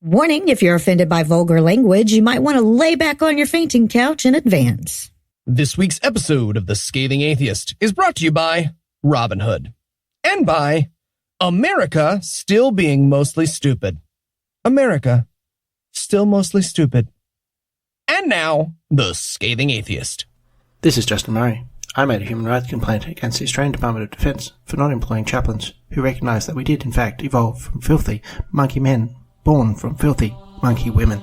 Warning, if you're offended by vulgar language, you might want to lay back on your fainting couch in advance. This week's episode of The Scathing Atheist is brought to you by Robinhood and by America still being mostly stupid. America still mostly stupid. And now, The Scathing Atheist. This is Justin Murray. I made a human rights complaint against the Australian Department of Defence for not employing chaplains who recognised that we did in fact evolve from filthy monkey men born from filthy monkey women.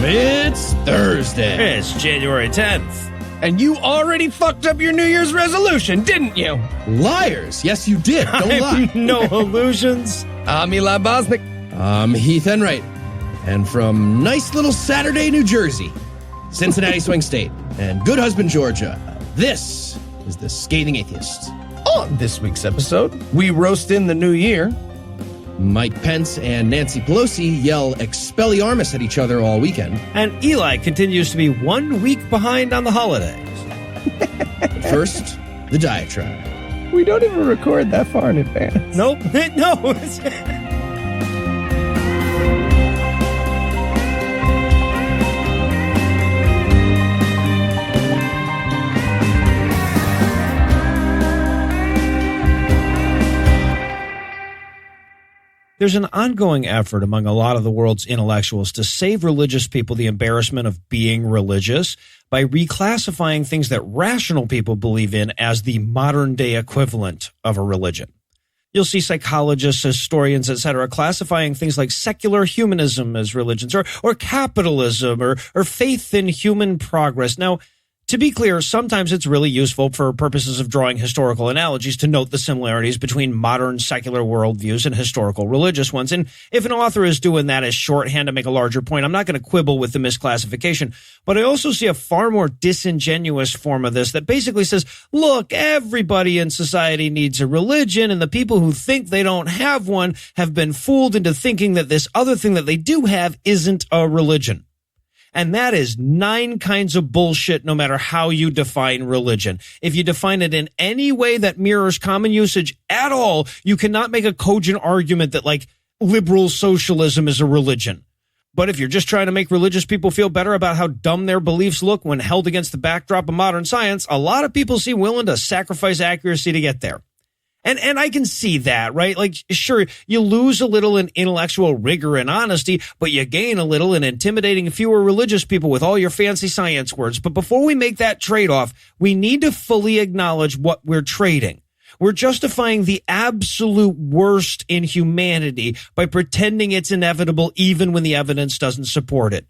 It's Thursday. It's January 10th. And you already fucked up your New Year's resolution, didn't you? Liars. Yes, you did. Don't lie. No illusions. I'm Eli Bosnick. I'm Heath Enright. And from nice little Saturday, New Jersey, Cincinnati Swing State, and Good Husband, Georgia, this is The Scathing Atheist. On this week's episode, we roast in the new year. Mike Pence and Nancy Pelosi yell Expelliarmus at each other all weekend. And Eli continues to be 1 week behind on the holidays. But first, the diatribe. We don't even record that far in advance. Nope. No. There's an ongoing effort among a lot of the world's intellectuals to save religious people the embarrassment of being religious by reclassifying things that rational people believe in as the modern-day equivalent of a religion. You'll see psychologists, historians, etc., classifying things like secular humanism as religions, or capitalism, or faith in human progress. Now, to be clear, sometimes it's really useful for purposes of drawing historical analogies to note the similarities between modern secular worldviews and historical religious ones. And if an author is doing that as shorthand to make a larger point, I'm not going to quibble with the misclassification. But I also see a far more disingenuous form of this that basically says, look, everybody in society needs a religion, and the people who think they don't have one have been fooled into thinking that this other thing that they do have isn't a religion. And that is 9 kinds of bullshit, no matter how you define religion. If you define it in any way that mirrors common usage at all, you cannot make a cogent argument that, like, liberal socialism is a religion. But if you're just trying to make religious people feel better about how dumb their beliefs look when held against the backdrop of modern science, a lot of people seem willing to sacrifice accuracy to get there. And I can see that, right? Like, sure, you lose a little in intellectual rigor and honesty, but you gain a little in intimidating fewer religious people with all your fancy science words. But before we make that trade-off, we need to fully acknowledge what we're trading. We're justifying the absolute worst in humanity by pretending it's inevitable even when the evidence doesn't support it.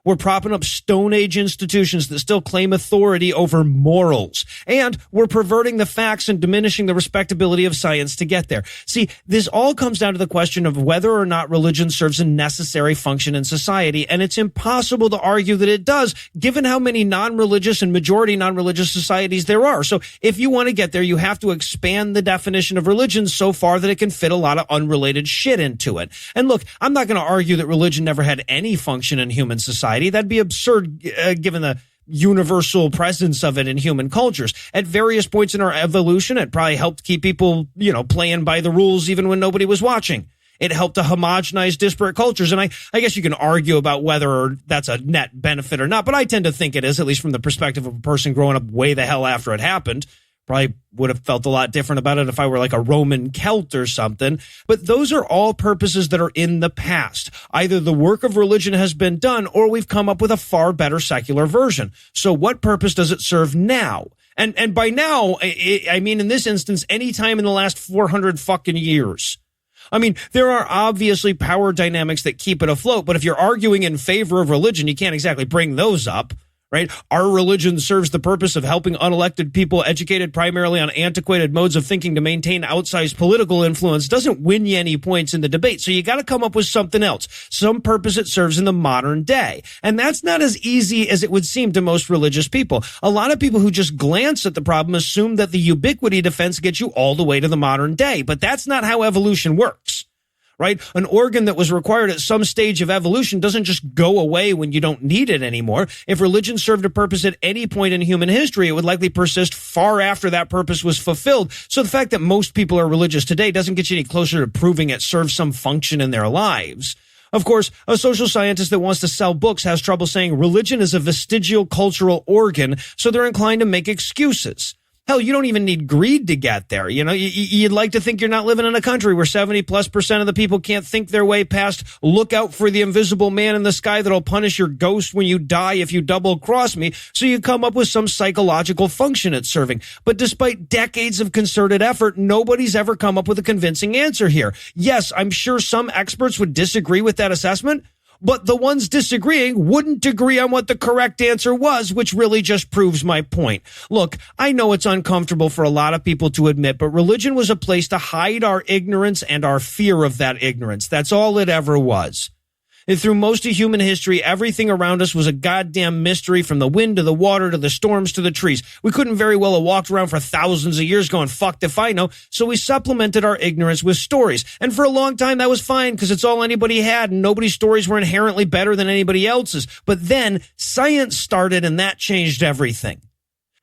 We're propping up Stone Age institutions that still claim authority over morals. And we're perverting the facts and diminishing the respectability of science to get there. See, this all comes down to the question of whether or not religion serves a necessary function in society. And it's impossible to argue that it does, given how many non-religious and majority non-religious societies there are. So if you want to get there, you have to expand the definition of religion so far that it can fit a lot of unrelated shit into it. And look, I'm not going to argue that religion never had any function in human society. That'd be absurd given the universal presence of it in human cultures. At various points in our evolution, it probably helped keep people, playing by the rules even when nobody was watching. It helped to homogenize disparate cultures. And I guess you can argue about whether that's a net benefit or not, but I tend to think it is, at least from the perspective of a person growing up way the hell after it happened. Probably would have felt a lot different about it if I were like a Roman Celt or something. But those are all purposes that are in the past. Either the work of religion has been done or we've come up with a far better secular version. So what purpose does it serve now? And by now, I mean, in this instance, any time in the last 400 fucking years. I mean, there are obviously power dynamics that keep it afloat, but if you're arguing in favor of religion, you can't exactly bring those up. right? Our religion serves the purpose of helping unelected people educated primarily on antiquated modes of thinking to maintain outsized political influence doesn't win you any points in the debate. So you got to come up with something else, some purpose it serves in the modern day. And that's not as easy as it would seem to most religious people. A lot of people who just glance at the problem assume that the ubiquity defense gets you all the way to the modern day, but that's not how evolution works. Right? An organ that was required at some stage of evolution doesn't just go away when you don't need it anymore. If religion served a purpose at any point in human history, it would likely persist far after that purpose was fulfilled. So the fact that most people are religious today doesn't get you any closer to proving it serves some function in their lives. Of course, a social scientist that wants to sell books has trouble saying religion is a vestigial cultural organ, so they're inclined to make excuses. Hell, you don't even need greed to get there. You know, you'd like to think you're not living in a country where 70+% of the people can't think their way past look out for the invisible man in the sky that'll punish your ghost when you die if you double cross me. So you come up with some psychological function it's serving. But despite decades of concerted effort, nobody's ever come up with a convincing answer here. Yes, I'm sure some experts would disagree with that assessment, but the ones disagreeing wouldn't agree on what the correct answer was, which really just proves my point. Look, I know it's uncomfortable for a lot of people to admit, but religion was a place to hide our ignorance and our fear of that ignorance. That's all it ever was. And through most of human history, everything around us was a goddamn mystery, from the wind to the water to the storms to the trees. We couldn't very well have walked around for thousands of years going, fucked if I know. So we supplemented our ignorance with stories. And for a long time, that was fine because it's all anybody had and nobody's stories were inherently better than anybody else's. But then science started and that changed everything.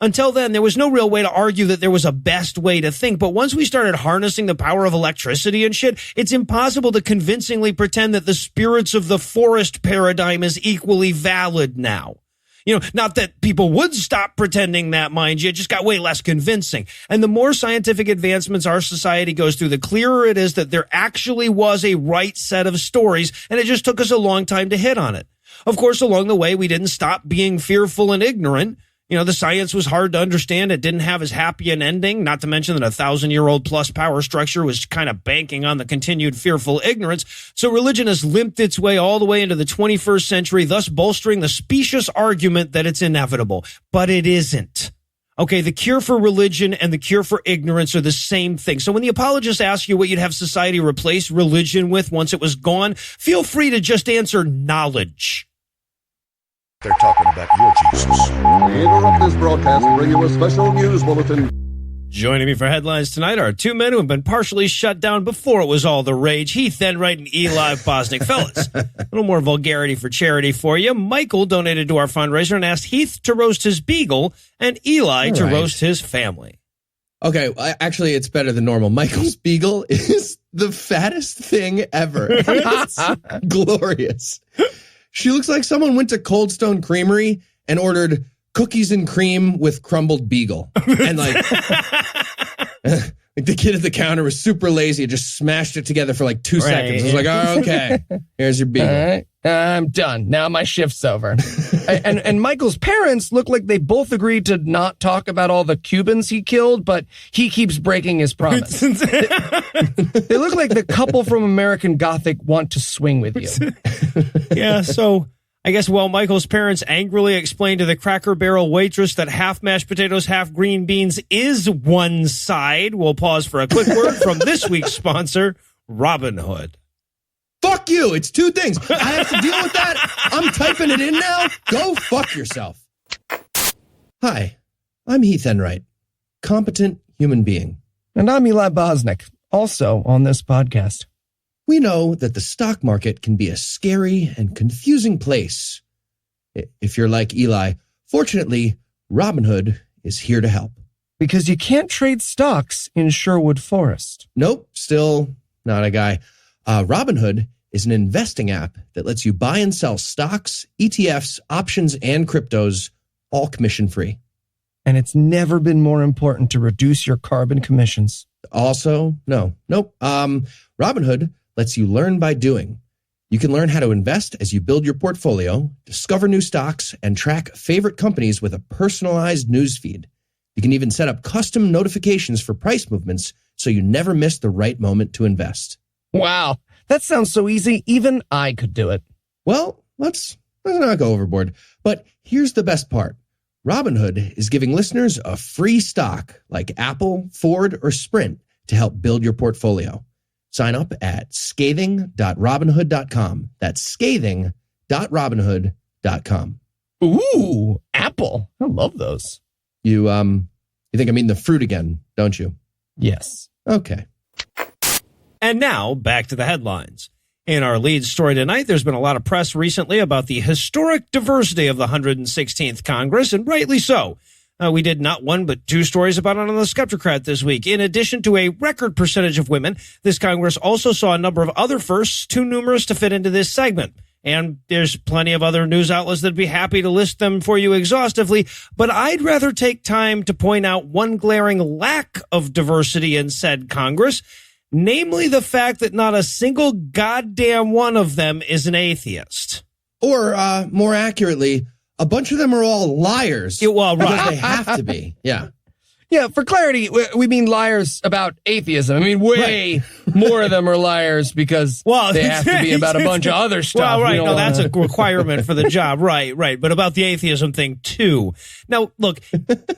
Until then, there was no real way to argue that there was a best way to think. But once we started harnessing the power of electricity and shit, it's impossible to convincingly pretend that the spirits of the forest paradigm is equally valid now. You know, not that people would stop pretending that, mind you, it just got way less convincing. And the more scientific advancements our society goes through, the clearer it is that there actually was a right set of stories, and it just took us a long time to hit on it. Of course, along the way, we didn't stop being fearful and ignorant. You know, the science was hard to understand. It didn't have as happy an ending, not to mention that a 1,000-year-old plus power structure was kind of banking on the continued fearful ignorance. So religion has limped its way all the way into the 21st century, thus bolstering the specious argument that it's inevitable. But it isn't. Okay, the cure for religion and the cure for ignorance are the same thing. So when the apologists ask you what you'd have society replace religion with once it was gone, feel free to just answer knowledge. They're talking about your Jesus. We interrupt this broadcast and bring you a special news bulletin. Joining me for headlines tonight are two men who have been partially shut down before it was all the rage. Heath Enright and Eli Bosnick. Fellas, a little more vulgarity for charity for you. Michael donated to our fundraiser and asked Heath to roast his beagle and Eli to roast his family. Okay, actually, it's better than normal. Michael's beagle is the fattest thing ever. It's glorious. She looks like someone went to Cold Stone Creamery and ordered cookies and cream with crumbled beagle. And like the kid at the counter was super lazy and just smashed it together for like 2 seconds. I was like, oh, okay, here's your beagle. All right, I'm done. Now my shift's over. and Michael's parents look like they both agreed to not talk about all the Cubans he killed, but he keeps breaking his promise. They look like the couple from American Gothic want to swing with you. Yeah, so I guess while Michael's parents angrily explained to the Cracker Barrel waitress that half mashed potatoes, half green beans is one side, we'll pause for a quick word from this week's sponsor, Robinhood. Fuck you. It's two things. I have to deal with that. I'm typing it in now. Go fuck yourself. Hi, I'm Heath Enright, competent human being. And I'm Eli Bosnick, also on this podcast. We know that the stock market can be a scary and confusing place. If you're like Eli, fortunately, Robinhood is here to help. Because you can't trade stocks in Sherwood Forest. Nope, still not a guy. Robinhood is an investing app that lets you buy and sell stocks, ETFs, options, and cryptos, all commission-free. And it's never been more important to reduce your carbon commissions. Also, nope. Robinhood lets you learn by doing. You can learn how to invest as you build your portfolio, discover new stocks, and track favorite companies with a personalized newsfeed. You can even set up custom notifications for price movements so you never miss the right moment to invest. Wow, that sounds so easy, even I could do it. Well, let's let's not go overboard. But here's the best part. Robinhood is giving listeners a free stock like Apple, Ford, or Sprint to help build your portfolio. Sign up at scathing.robinhood.com. That's scathing.robinhood.com. Ooh, Apple. I love those. You think I'm eating the fruit again, don't you? Yes. Okay. And now, back to the headlines. In our lead story tonight, there's been a lot of press recently about the historic diversity of the 116th Congress, and rightly so. We did not one but two stories about it on the Skeptocrat this week. In addition to a record percentage of women, this Congress also saw a number of other firsts, too numerous to fit into this segment. And there's plenty of other news outlets that'd be happy to list them for you exhaustively, but I'd rather take time to point out one glaring lack of diversity in said Congress, namely the fact that not a single goddamn one of them is an atheist. Or, more accurately, a bunch of them are all liars. Well, right. Because they have to be. Yeah. Yeah, for clarity, we mean liars about atheism. I mean, way more of them are liars because they have to be about a bunch of other stuff. Well, right. No, that's a requirement for the job. Right. But about the atheism thing, too. Now, look,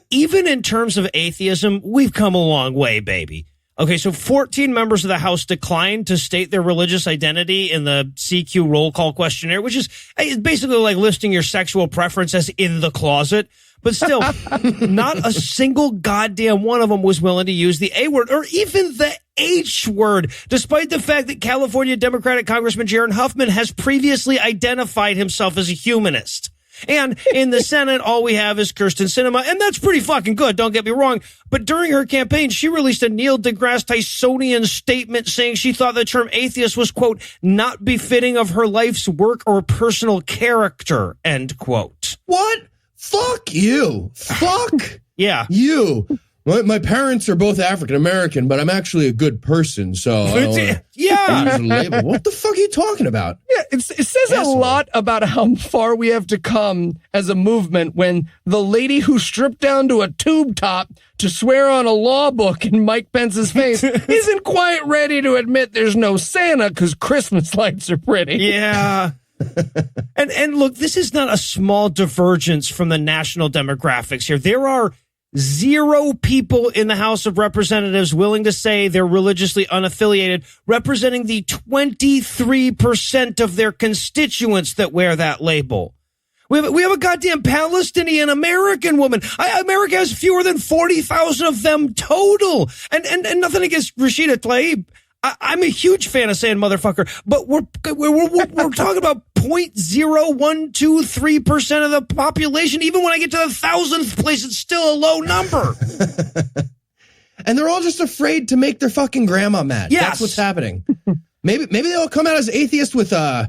even in terms of atheism, we've come a long way, baby. Okay, so 14 members of the House declined to state their religious identity in the CQ roll call questionnaire, which is basically like listing your sexual preference as in the closet. But still, not a single goddamn one of them was willing to use the A word or even the H word, despite the fact that California Democratic Congressman Jaron Huffman has previously identified himself as a humanist. And in the Senate, all we have is Kyrsten Sinema, and that's pretty fucking good, don't get me wrong. But during her campaign, she released a Neil deGrasse Tysonian statement saying she thought the term atheist was, quote, not befitting of her life's work or personal character, end quote. What? Fuck you. Fuck yeah. You. My parents are both African American, but I'm actually a good person, so I don't use a label. What the fuck are you talking about? Yeah, it says a lot about how far we have to come as a movement when the lady who stripped down to a tube top to swear on a law book in Mike Pence's face isn't quite ready to admit there's no Santa because Christmas lights are pretty. Yeah. And look, this is not a small divergence from the national demographics here. There are 0 people in the House of Representatives willing to say they're religiously unaffiliated, representing the 23% of their constituents that wear that label. We have a goddamn Palestinian American woman. America has fewer than 40,000 of them total. And nothing against Rashida Tlaib. I'm a huge fan of saying motherfucker, but we're talking about 0.0123% of the population. Even when I get to the 1,000th place, it's still a low number. And they're all just afraid to make their fucking grandma mad. Yes. That's what's happening. Maybe they'll come out as atheist with an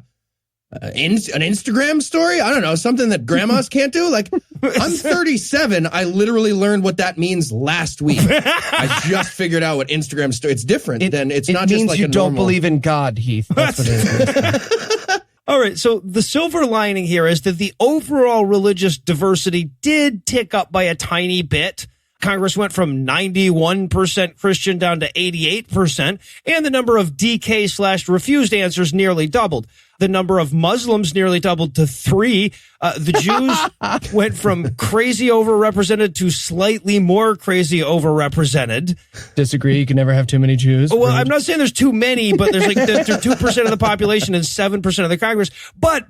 Instagram story. I don't know, something that grandmas can't do. Like, I'm 37. I literally learned what that means last week. I just figured out what Instagram story. It's different. It's not just like you a don't normal... believe in God, Heath. That's what it is. All right, so the silver lining here is that the overall religious diversity did tick up by a tiny bit. Congress went from 91% Christian down to 88%, and the number of DK/refused answers nearly doubled. The number of Muslims nearly doubled to 3. The Jews went from crazy overrepresented to slightly more crazy overrepresented. Disagree. You can never have too many Jews. Well, I'm not saying there's too many, but there's 2% of the population and 7% of the Congress. But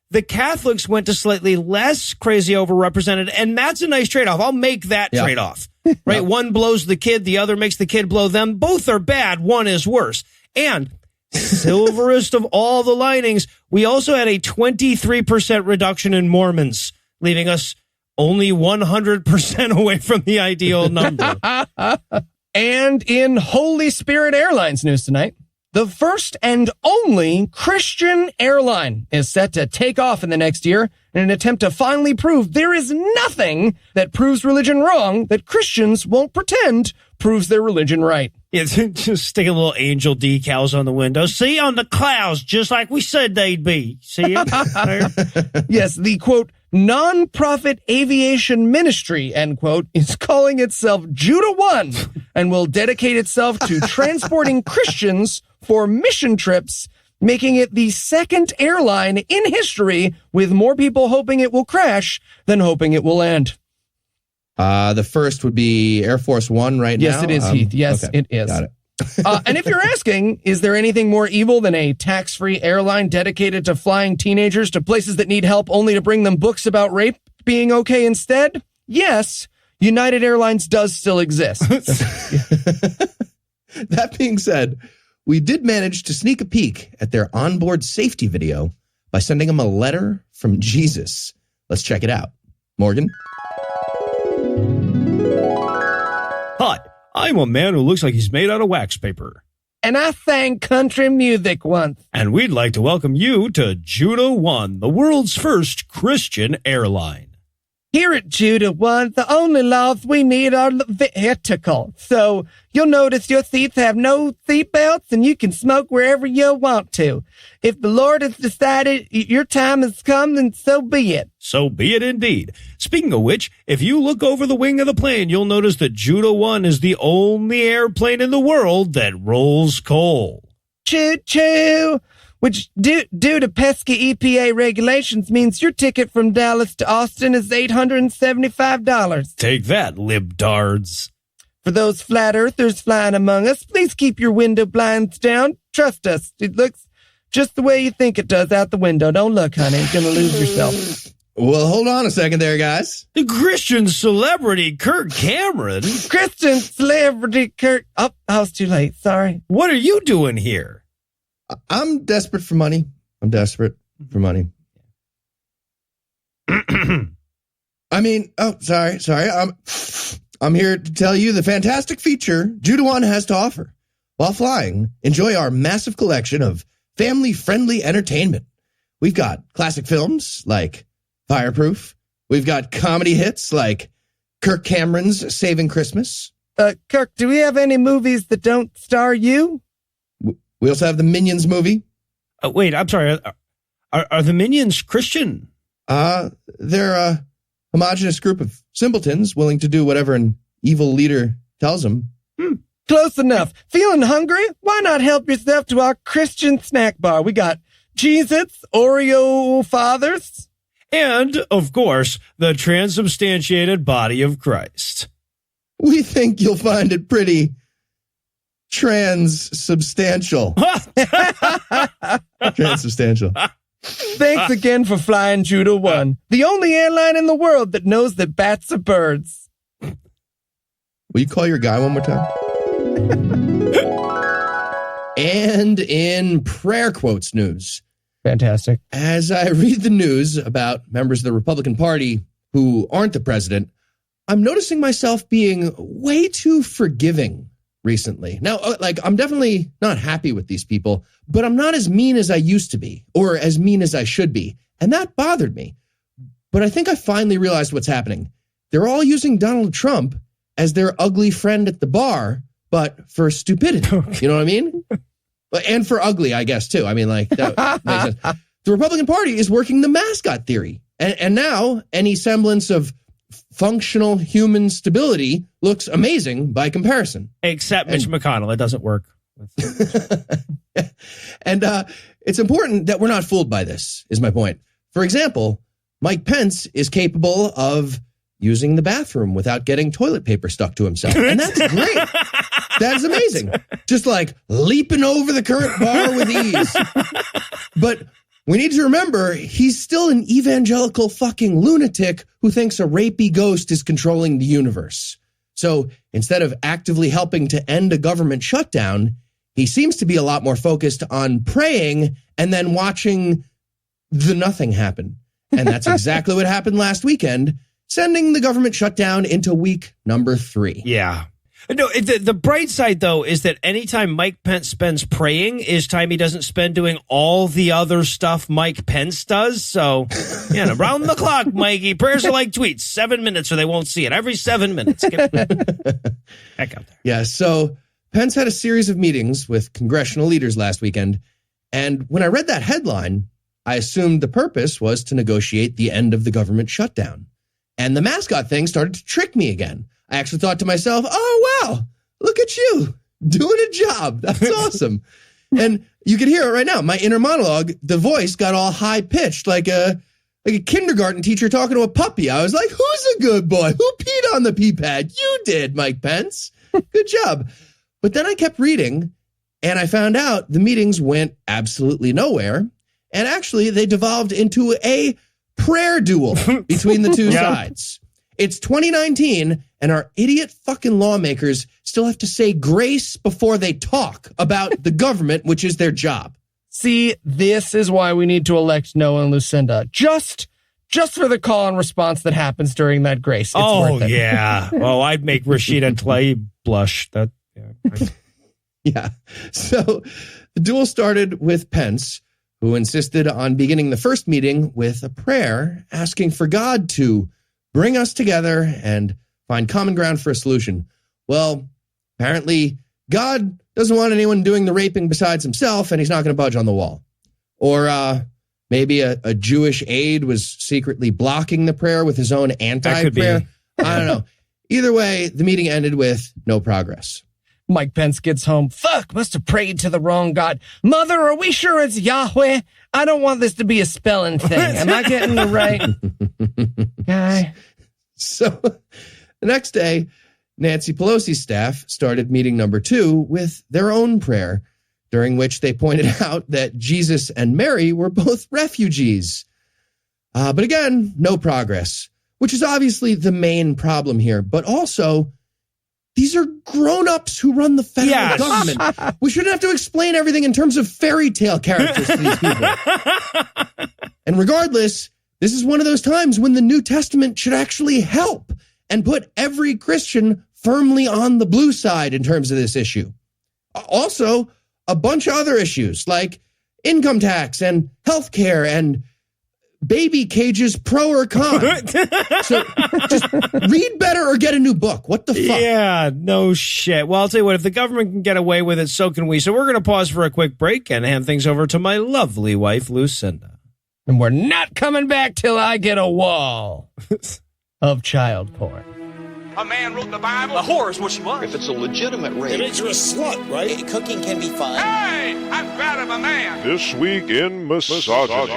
the Catholics went to slightly less crazy overrepresented, and that's a nice trade-off. I'll make that trade-off. Right? One blows the kid, the other makes the kid blow them. Both are bad. One is worse. And silverest of all the linings, we also had a 23% reduction in Mormons, leaving us only 100% away from the ideal number. And in Holy Spirit Airlines news tonight, the first and only Christian airline is set to take off in the next year in an attempt to finally prove there is nothing that proves religion wrong that Christians won't pretend proves their religion right. Yeah, just sticking little angel decals on the window. See, on the clouds, just like we said they'd be. See it? Yes, the, quote, non-profit aviation ministry, end quote, is calling itself Judah One and will dedicate itself to transporting Christians for mission trips making it the second airline in history with more people hoping it will crash than hoping it will land. The first would be Air Force One right now. Yes, it is, Heath. Yes, okay. it is. Got it. And if you're asking, is there anything more evil than a tax-free airline dedicated to flying teenagers to places that need help only to bring them books about rape being okay instead? Yes, United Airlines does still exist. That being said, we did manage to sneak a peek at their onboard safety video by sending them a letter from Jesus. Let's check it out. Morgan? Hi, I'm a man who looks like he's made out of wax paper. And I sang country music once. And we'd like to welcome you to Judah One, the world's first Christian airline. Here at Judah One, the only laws we need are Levitical. So you'll notice your seats have no seat belts and you can smoke wherever you want to. If the Lord has decided your time has come, then so be it. So be it indeed. Speaking of which, if you look over the wing of the plane, you'll notice that Judah One is the only airplane in the world that rolls coal. Choo-choo! Which, due to pesky EPA regulations, means your ticket from Dallas to Austin is $875. Take that, libtards. For those flat earthers flying among us, please keep your window blinds down. Trust us, it looks just the way you think it does out the window. Don't look, honey. You're going to lose yourself. Well, hold on a second there, guys. The Christian celebrity Kirk Cameron. Christian celebrity Kirk. Oh, I was too late. Sorry. What are you doing here? I'm desperate for money. I'm desperate for money. I mean, sorry. I'm here to tell you the fantastic feature Judah One has to offer. While flying, enjoy our massive collection of family-friendly entertainment. We've got classic films like Fireproof. We've got comedy hits like Kirk Cameron's Saving Christmas. Kirk, do we have any movies that don't star you? We also have the Minions movie. Wait, I'm sorry. Are the Minions Christian? They're a homogenous group of simpletons willing to do whatever an evil leader tells them. Close enough. Feeling hungry? Why not help yourself to our Christian snack bar? We got Cheez-Its, Oreo Fathers. And, of course, the transubstantiated body of Christ. We think you'll find it pretty transubstantial. Transubstantial. Thanks again for flying Judah One, the only airline in the world that knows that bats are birds. Will you call your guy one more time? And in prayer quotes news. Fantastic. As I read the news about members of the Republican Party who aren't the president, I'm noticing myself being way too forgiving recently. Now, I'm definitely not happy with these people, but I'm not as mean as I used to be, or as mean as I should be. And that bothered me. But I think I finally realized what's happening. They're all using Donald Trump as their ugly friend at the bar, but for stupidity. You know what I mean? And for ugly, I guess, too. I mean, that makes sense. The Republican Party is working the mascot theory. And now any semblance of functional human stability looks amazing by comparison. Except Mitch McConnell. It doesn't work. And it's important that we're not fooled by this, is my point. For example, Mike Pence is capable of using the bathroom without getting toilet paper stuck to himself. And that's great. That is amazing. Just like leaping over the current bar with ease. But we need to remember he's still an evangelical fucking lunatic who thinks a rapey ghost is controlling the universe. So instead of actively helping to end a government shutdown, he seems to be a lot more focused on praying and then watching the nothing happen. And that's exactly what happened last weekend, sending the government shutdown into week number 3. Yeah. No, the bright side, though, is that anytime Mike Pence spends praying is time he doesn't spend doing all the other stuff Mike Pence does. So, round the clock, Mikey. Prayers are like tweets. 7 minutes or they won't see it. Every 7 minutes. Heck out there. Yeah, so Pence had a series of meetings with congressional leaders last weekend. And when I read that headline, I assumed the purpose was to negotiate the end of the government shutdown. And the mascot thing started to trick me again. I actually thought to myself, oh, wow, look at you doing a job. That's awesome. And you can hear it right now. My inner monologue, the voice got all high pitched like a kindergarten teacher talking to a puppy. I was like, who's a good boy? Who peed on the pee pad? You did, Mike Pence. Good job. But then I kept reading and I found out the meetings went absolutely nowhere. And actually they devolved into a prayer duel between the two sides. It's 2019 and our idiot fucking lawmakers still have to say grace before they talk about the government, which is their job. See, this is why we need to elect Noah and Lucinda. Just for the call and response that happens during that grace. It's worth it. Yeah. Oh, I'd make Rashida Tlaib blush. Yeah. So the duel started with Pence, who insisted on beginning the first meeting with a prayer asking for God to bring us together and find common ground for a solution. Well, apparently God doesn't want anyone doing the raping besides himself, and he's not going to budge on the wall. Or maybe a Jewish aide was secretly blocking the prayer with his own anti-prayer. I don't know. Either way, the meeting ended with no progress. Mike Pence gets home. Fuck, must have prayed to the wrong God. Mother, are we sure it's Yahweh? I don't want this to be a spelling thing. Am I getting the right guy? So the next day, Nancy Pelosi's staff started meeting number 2 with their own prayer, during which they pointed out that Jesus and Mary were both refugees. But again, no progress, which is obviously the main problem here. But also, these are grown-ups who run the federal government. We shouldn't have to explain everything in terms of fairy tale characters to these people. And regardless, this is one of those times when the New Testament should actually help and put every Christian firmly on the blue side in terms of this issue. Also, a bunch of other issues like income tax and healthcare and baby cages, pro or con. So just read better or get a new book. What the fuck? Yeah, no shit. Well, I'll tell you what, if the government can get away with it, so can we. So we're going to pause for a quick break and hand things over to my lovely wife, Lucinda. And we're not coming back till I get a wall of child porn. A man wrote the Bible. A whore is what she was. If it's a legitimate rape. It makes you a slut, right? Cooking can be fun. Hey, I'm proud of a man. This week in misogyny.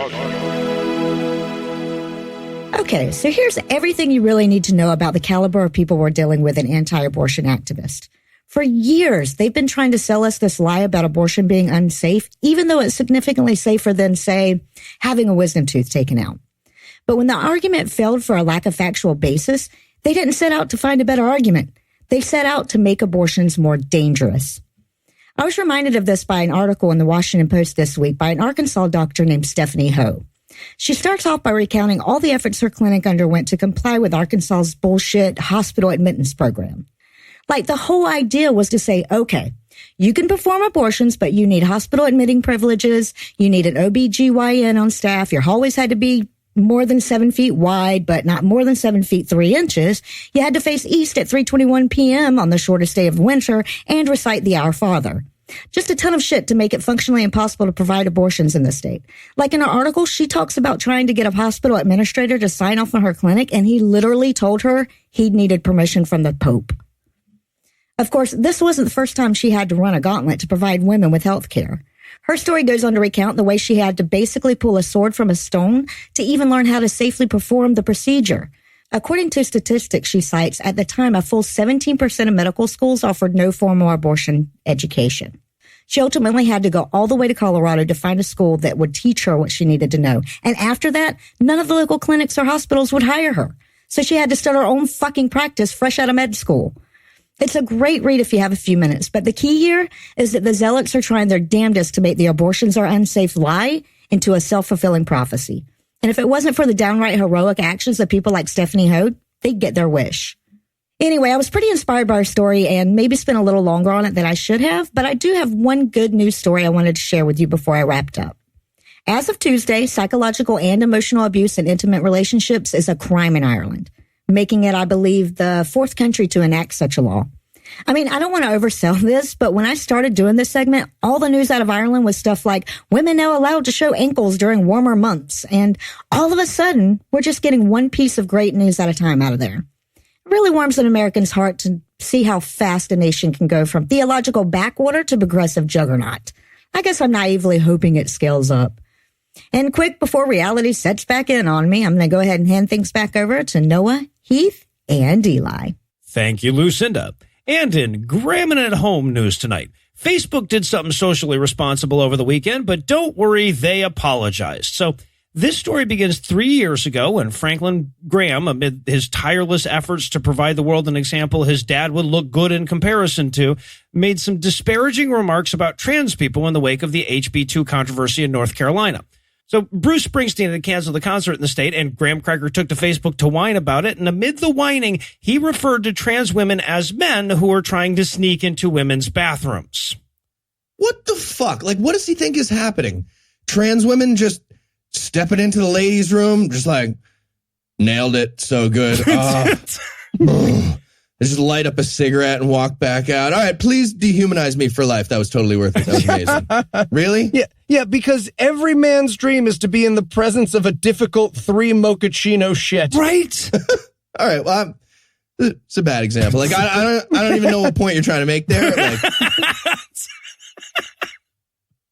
Okay, so here's everything you really need to know about the caliber of people we're dealing with in anti-abortion activists. For years, they've been trying to sell us this lie about abortion being unsafe, even though it's significantly safer than, say, having a wisdom tooth taken out. But when the argument failed for a lack of factual basis, they didn't set out to find a better argument. They set out to make abortions more dangerous. I was reminded of this by an article in the Washington Post this week by an Arkansas doctor named Stephanie Ho. She starts off by recounting all the efforts her clinic underwent to comply with Arkansas's bullshit hospital admittance program. Like, the whole idea was to say, okay, you can perform abortions, but you need hospital admitting privileges. You need an OBGYN on staff. Your hallways had to be more than 7 feet wide, but not more than 7 feet 3 inches. You had to face east at 3:21 p.m. on the shortest day of winter and recite the Our Father. Just a ton of shit to make it functionally impossible to provide abortions in the state. Like in her article, she talks about trying to get a hospital administrator to sign off on her clinic, and he literally told her he needed permission from the Pope. Of course, this wasn't the first time she had to run a gauntlet to provide women with health care. Her story goes on to recount the way she had to basically pull a sword from a stone to even learn how to safely perform the procedure. According to statistics she cites, at the time, a full 17% of medical schools offered no formal abortion education. She ultimately had to go all the way to Colorado to find a school that would teach her what she needed to know. And after that, none of the local clinics or hospitals would hire her. So she had to start her own fucking practice fresh out of med school. It's a great read if you have a few minutes, but the key here is that the zealots are trying their damnedest to make the abortions are unsafe lie into a self-fulfilling prophecy. And if it wasn't for the downright heroic actions of people like Stephanie Ho, they'd get their wish. Anyway, I was pretty inspired by her story and maybe spent a little longer on it than I should have, but I do have one good news story I wanted to share with you before I wrapped up. As of Tuesday, psychological and emotional abuse in intimate relationships is a crime in Ireland, making it, I believe, the 4th country to enact such a law. I mean, I don't want to oversell this, but when I started doing this segment, all the news out of Ireland was stuff like women now allowed to show ankles during warmer months. And all of a sudden, we're just getting one piece of great news at a time out of there. It really warms an American's heart to see how fast a nation can go from theological backwater to progressive juggernaut. I guess I'm naively hoping it scales up. And quick, before reality sets back in on me, I'm going to go ahead and hand things back over to Noah, Heath, and Eli. Thank you, Lucinda. And in Graham and at Home news tonight, Facebook did something socially responsible over the weekend, but don't worry, they apologized. So this story begins 3 years ago when Franklin Graham, amid his tireless efforts to provide the world an example his dad would look good in comparison to, made some disparaging remarks about trans people in the wake of the HB2 controversy in North Carolina. So Bruce Springsteen had canceled the concert in the state, and Graham Cracker took to Facebook to whine about it. And amid the whining, he referred to trans women as men who were trying to sneak into women's bathrooms. What the fuck? Like, what does he think is happening? Trans women just stepping into the ladies' room, just like, nailed it, so good. Just light up a cigarette and walk back out. All right, please dehumanize me for life. That was totally worth it. That was amazing. Really? Yeah, because every man's dream is to be in the presence of a difficult 3 mochaccino shit. Right? All right, well, it's a bad example. Like, I don't even know what point you're trying to make there. Like,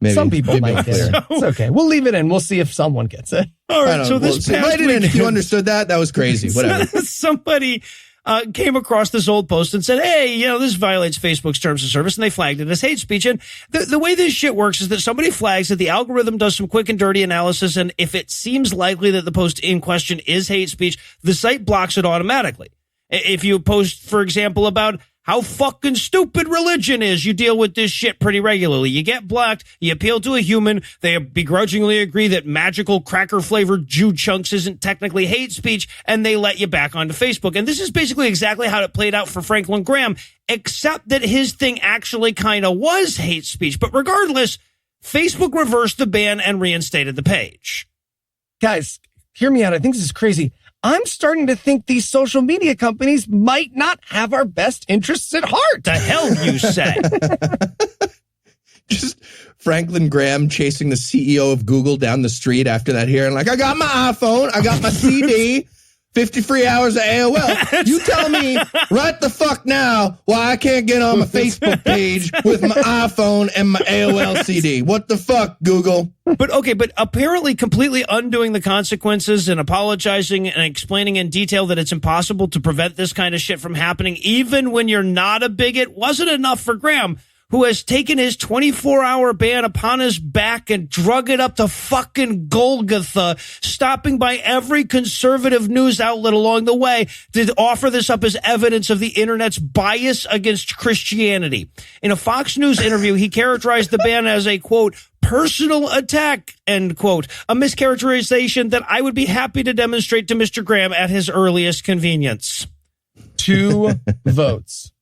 maybe, some people might get it. It's okay. We'll leave it in. We'll see if someone gets it. All right, so this past write it in if you understood that. That was crazy. Whatever. Somebody came across this old post and said, hey, this violates Facebook's terms of service, and they flagged it as hate speech. And the way this shit works is that somebody flags it, the algorithm does some quick and dirty analysis, and if it seems likely that the post in question is hate speech, the site blocks it automatically. If you post, for example, about how fucking stupid religion is, you deal with this shit pretty regularly. You get blocked, you appeal to a human, they begrudgingly agree that magical cracker-flavored Jew chunks isn't technically hate speech, and they let you back onto Facebook. And this is basically exactly how it played out for Franklin Graham, except that his thing actually kind of was hate speech. But regardless, Facebook reversed the ban and reinstated the page. Guys, hear me out. I think this is crazy. I'm starting to think these social media companies might not have our best interests at heart. The hell you say? Just Franklin Graham chasing the CEO of Google down the street after that hearing, like, I got my iPhone, I got my CD, 50 free hours of AOL. You tell me right the fuck now why I can't get on my Facebook page with my iPhone and my AOL CD. What the fuck, Google? But apparently completely undoing the consequences and apologizing and explaining in detail that it's impossible to prevent this kind of shit from happening, even when you're not a bigot, wasn't enough for Graham, who has taken his 24-hour ban upon his back and drug it up to fucking Golgotha, stopping by every conservative news outlet along the way to offer this up as evidence of the internet's bias against Christianity. In a Fox News interview, he characterized the ban as a, quote, personal attack, end quote, a mischaracterization that I would be happy to demonstrate to Mr. Graham at his earliest convenience. 2 votes.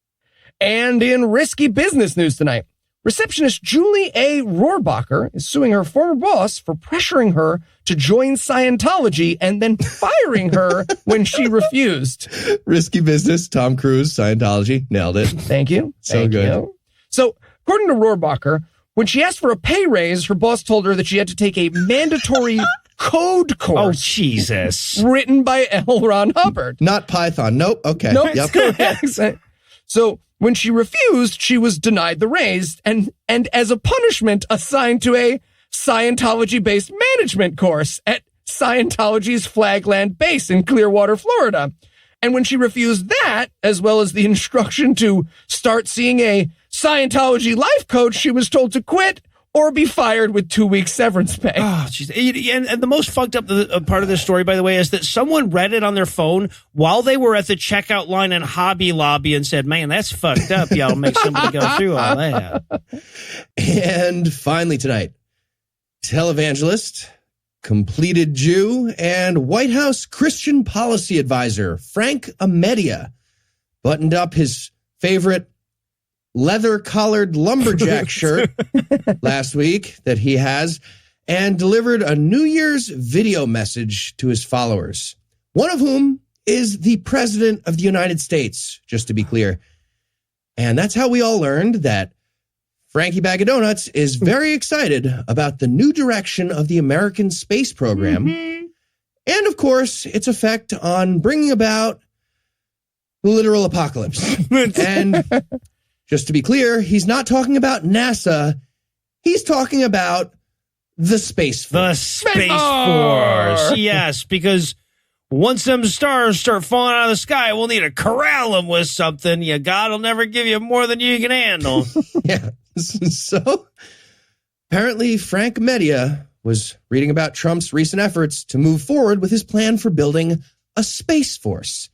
And in risky business news tonight, receptionist Julie A. Rohrbacher is suing her former boss for pressuring her to join Scientology and then firing her when she refused. Risky business, Tom Cruise, Scientology, nailed it. Thank you. So good. So, according to Rohrbacher, when she asked for a pay raise, her boss told her that she had to take a mandatory code course. Oh, Jesus. Written by L. Ron Hubbard. Not Python. Nope. Okay. Nope. Yep. Correct. So when she refused, she was denied the raise and as a punishment assigned to a Scientology-based management course at Scientology's Flagland base in Clearwater, Florida. And when she refused that, as well as the instruction to start seeing a Scientology life coach, she was told to quit or be fired with 2 weeks severance pay. Oh, geez. And the most fucked up part of this story, by the way, is that someone read it on their phone while they were at the checkout line in Hobby Lobby and said, man, that's fucked up. Y'all make somebody go through all that. And finally tonight, televangelist, completed Jew, and White House Christian policy advisor Frank Amedia buttoned up his favorite leather-collared lumberjack shirt last week that he has and delivered a New Year's video message to his followers, one of whom is the President of the United States, just to be clear. And that's how we all learned that Frankie Bag of Donuts is very excited about the new direction of the American space program. Mm-hmm. And, of course, its effect on bringing about the literal apocalypse. And just to be clear, he's not talking about NASA. He's talking about the Space Force. The Space Force. Yes, because once them stars start falling out of the sky, we'll need to corral them with something. God will never give you more than you can handle. Yeah. So apparently Frank Media was reading about Trump's recent efforts to move forward with his plan for building a Space Force.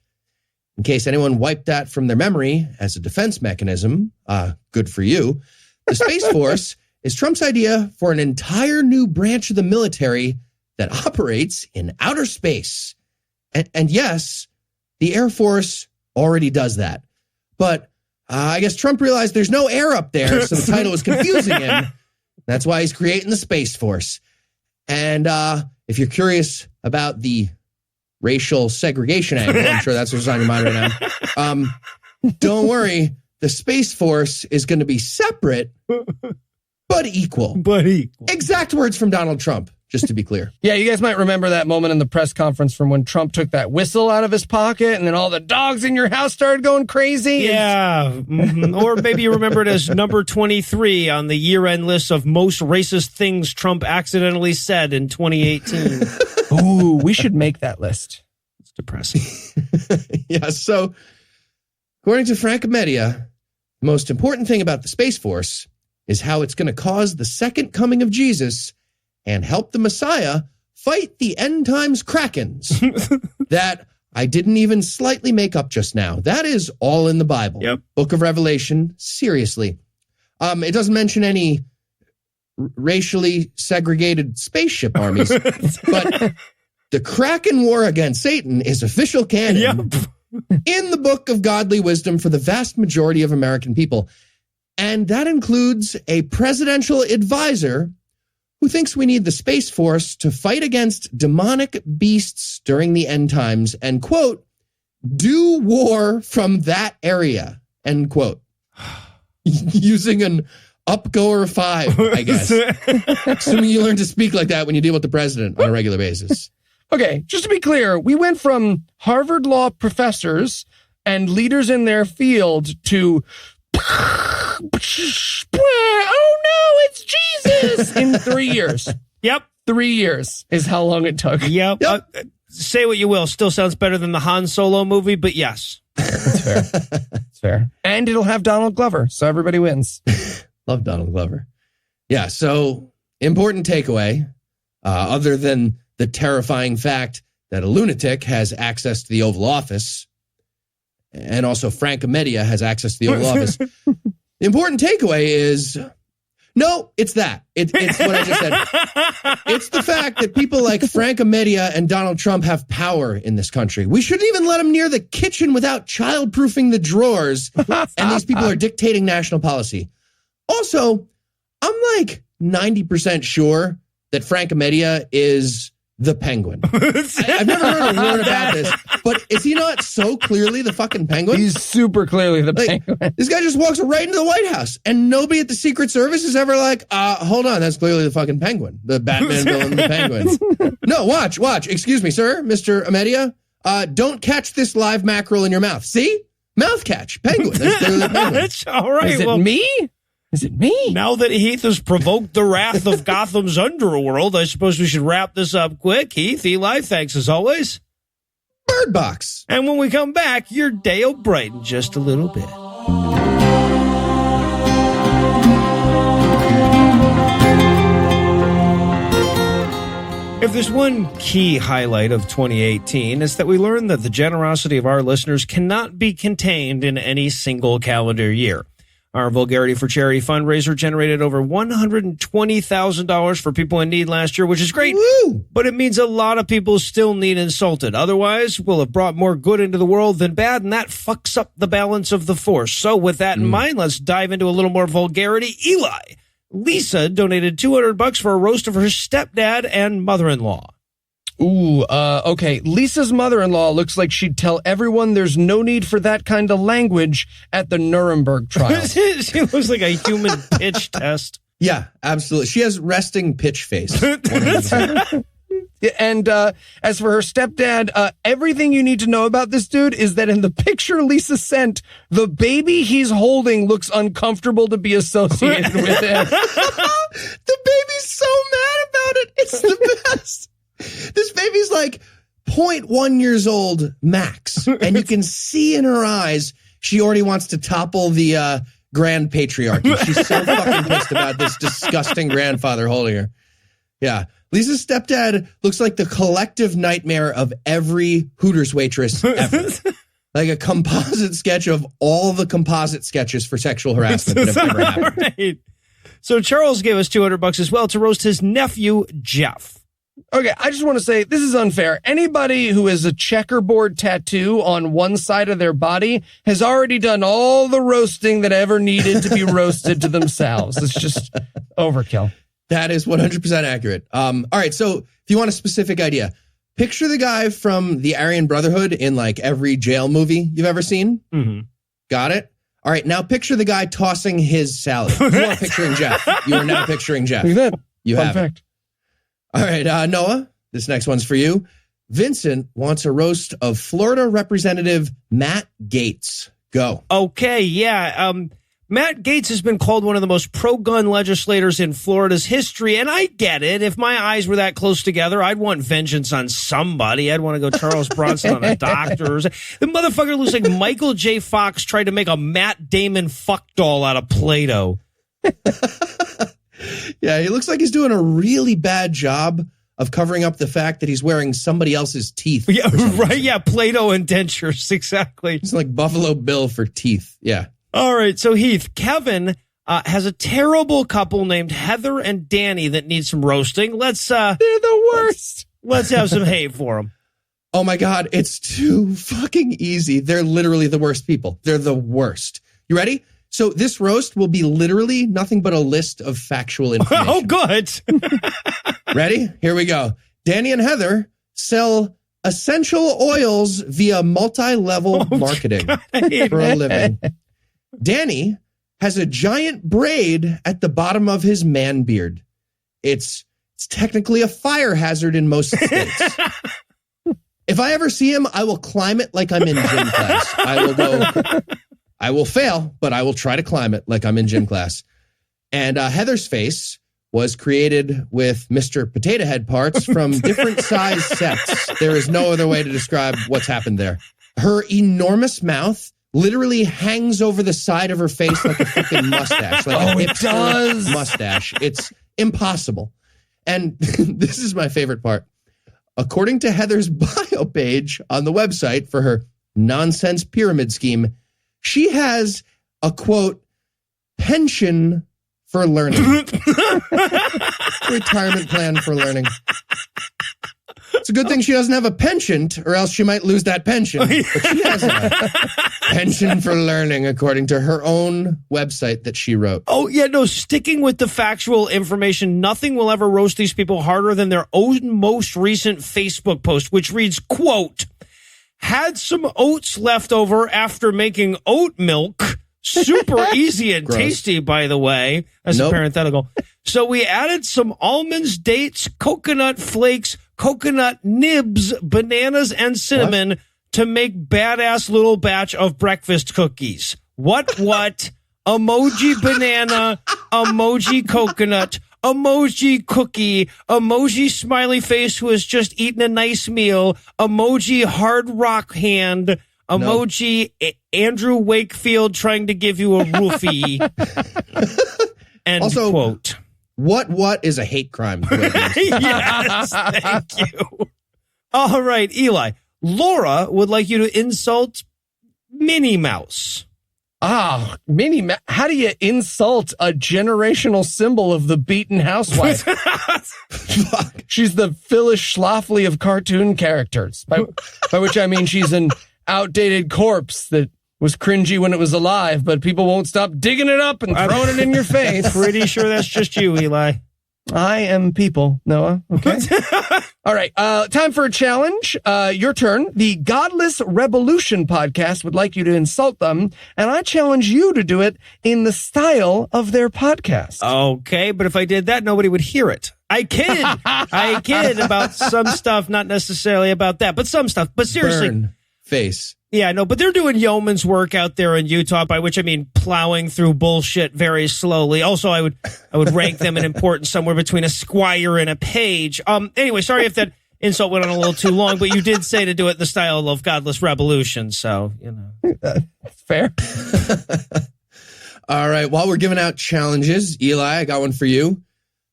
In case anyone wiped that from their memory as a defense mechanism, good for you. The Space Force is Trump's idea for an entire new branch of the military that operates in outer space. And yes, the Air Force already does that. But I guess Trump realized there's no air up there, so the title was confusing him. That's why he's creating the Space Force. And if you're curious about the racial segregation angle, I'm sure that's what's on your mind right now. Don't worry, the Space Force is going to be separate, but equal. Exact words from Donald Trump, just to be clear. Yeah, you guys might remember that moment in the press conference from when Trump took that whistle out of his pocket and then all the dogs in your house started going crazy. Yeah. Or maybe you remember it as number 23 on the year-end list of most racist things Trump accidentally said in 2018. Ooh, we should make that list. It's depressing. Yeah, so according to Frank Media, the most important thing about the Space Force is how it's going to cause the second coming of Jesus and help the Messiah fight the end times Krakens. That I didn't even slightly make up just now. That is all in the Bible. Yep. Book of Revelation. Seriously. It doesn't mention any racially segregated spaceship armies, but the Kraken war against Satan is official canon in the book of godly wisdom for the vast majority of American people. And that includes a presidential advisor who thinks we need the Space Force to fight against demonic beasts during the end times and, quote, do war from that area, end quote. Using an upgoer 5, I guess. Assuming you learn to speak like that when you deal with the president on a regular basis. Okay, just to be clear, we went from Harvard law professors and leaders in their field to oh no, it's Jesus in 3 years. Yep. 3 years is how long it took. Yep. Say what you will. Still sounds better than the Han Solo movie, but yes. That's fair. That's fair. And it'll have Donald Glover, so everybody wins. Love Donald Glover. Yeah, so important takeaway, other than the terrifying fact that a lunatic has access to the Oval Office, and also Frank Media has access to the Oval Office. The important takeaway is, no, it's that. It's what I just said. It's the fact that people like Frank Media and Donald Trump have power in this country. We shouldn't even let them near the kitchen without child-proofing the drawers, and these people are dictating national policy. Also, I'm like 90% sure that Frank Media is the Penguin. I've never heard a word about this, but is he not so clearly the fucking Penguin? He's super clearly the Penguin. This guy just walks right into the White House, and nobody at the Secret Service is ever like, hold on, that's clearly the fucking Penguin. The Batman villain, the Penguin. No, watch. Excuse me, sir, Mr. Media. Don't catch this live mackerel in your mouth. See? Mouth catch. Penguin. That's clearly the Penguin. That's all right. Is it me? Is it me? Now that Heath has provoked the wrath of Gotham's underworld, I suppose we should wrap this up quick. Heath, Eli, thanks as always. Bird Box. And when we come back, your day will brighten just a little bit. If there's one key highlight of 2018, it's that we learned that the generosity of our listeners cannot be contained in any single calendar year. Our Vulgarity for Charity fundraiser generated over $120,000 for people in need last year, which is great. Woo! But it means a lot of people still need insulted. Otherwise, we'll have brought more good into the world than bad, and that fucks up the balance of the force. So with that in mind, let's dive into a little more vulgarity. Eli, Lisa donated $200 for a roast of her stepdad and mother-in-law. Ooh, okay. Lisa's mother-in-law looks like she'd tell everyone there's no need for that kind of language at the Nuremberg trial. She looks like a human pitch test. Yeah, absolutely. She has resting pitch face. 100%. And as for her stepdad, everything you need to know about this dude is that in the picture Lisa sent, the baby he's holding looks uncomfortable to be associated with him. The baby's so mad about it. It's the best. This baby's like 0.1 years old max. And you can see in her eyes, she already wants to topple the grand patriarchy. She's so fucking pissed about this disgusting grandfather holding her. Yeah. Lisa's stepdad looks like the collective nightmare of every Hooters waitress ever. Like a composite sketch of all the composite sketches for sexual harassment that have ever happened. Right. So Charles gave us $200 as well to roast his nephew, Jeff. Okay, I just want to say this is unfair. Anybody who has a checkerboard tattoo on one side of their body has already done all the roasting that ever needed to be roasted to themselves. It's just overkill. That is 100% accurate. All right, so if you want a specific idea, picture the guy from the Aryan Brotherhood in like every jail movie you've ever seen. Mm-hmm. Got it? All right, now picture the guy tossing his salad. You are picturing Jeff. You are now picturing Jeff. Look at that. You Fun have fact. it. All right, Noah, this next one's for you. Vincent wants a roast of Florida Representative Matt Gaetz. Go. Okay, yeah. Matt Gaetz has been called one of the most pro-gun legislators in Florida's history, and I get it. If my eyes were that close together, I'd want vengeance on somebody. I'd want to go Charles Bronson on a doctor. The motherfucker looks like Michael J. Fox tried to make a Matt Damon fuck doll out of Play-Doh. Yeah, he looks like he's doing a really bad job of covering up the fact that he's wearing somebody else's teeth. Yeah, right. Yeah, Play-Doh and dentures. Exactly. It's like Buffalo Bill for teeth. Yeah. All right. So, Heath, Kevin has a terrible couple named Heather and Danny that needs some roasting. They're the worst. Let's have some hate for them. Oh, my God. It's too fucking easy. They're literally the worst people. They're the worst. You ready? So this roast will be literally nothing but a list of factual information. Oh, good. Ready? Here we go. Danny and Heather sell essential oils via multi-level marketing for a living. Danny has a giant braid at the bottom of his man beard. It's technically a fire hazard in most states. If I ever see him, I will climb it like I'm in gym class. I will fail, but I will try to climb it like I'm in gym class. And Heather's face was created with Mr. Potato Head parts from different size sets. There is no other way to describe what's happened there. Her enormous mouth literally hangs over the side of her face like a freaking mustache. Like it does. Mustache. It's impossible. And this is my favorite part. According to Heather's bio page on the website for her nonsense pyramid scheme, she has a, quote, pension for learning. Retirement plan for learning. It's a good thing she doesn't have a penchant, or else she might lose that pension. But she has a pension for learning, according to her own website that she wrote. Oh, yeah, no, sticking with the factual information, nothing will ever roast these people harder than their own most recent Facebook post, which reads, quote, had some oats left over after making oat milk. Super easy and tasty, by the way, as a parenthetical. So we added some almonds, dates, coconut flakes, coconut nibs, bananas, and cinnamon to make badass little batch of breakfast cookies. What? Emoji banana, emoji coconut, emoji cookie, emoji smiley face who has just eaten a nice meal, emoji hard rock hand, emoji Andrew Wakefield trying to give you a roofie. End also, quote. What is a hate crime? Yes, thank you. All right, Eli. Laura would like you to insult Minnie Mouse. Ah, Minnie Mouse. How do you insult a generational symbol of the beaten housewife? She's the Phyllis Schlafly of cartoon characters, by which I mean she's an outdated corpse that was cringy when it was alive, but people won't stop digging it up and throwing it in your face. Pretty sure that's just you, Eli. I am people, Noah. Okay. All right. Time for a challenge. Your turn. The Godless Revolution podcast would like you to insult them, and I challenge you to do it in the style of their podcast. Okay, but if I did that, nobody would hear it. I kid about some stuff, not necessarily about that, but some stuff. But seriously. Burn face. Yeah, no, but they're doing yeoman's work out there in Utah, by which I mean plowing through bullshit very slowly. Also, I would rank them in importance somewhere between a Squire and a Page. Anyway, sorry if that insult went on a little too long, but you did say to do it in the style of Godless Revolution, so, you know. Fair. All right, while we're giving out challenges, Eli, I got one for you.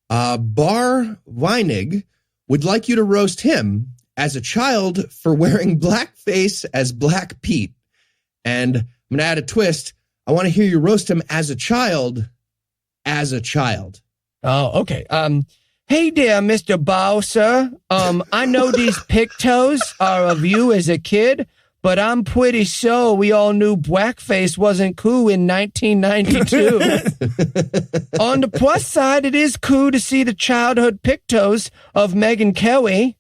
Bar Weinig would like you to roast him as a child for wearing blackface as Black Pete. And I'm going to add a twist. I want to hear you roast him as a child. Oh, okay. Hey there, Mr. Bowser. I know these pictos are of you as a kid, but I'm pretty sure we all knew blackface wasn't cool in 1992. On the plus side, it is cool to see the childhood pictos of Megyn Kelly.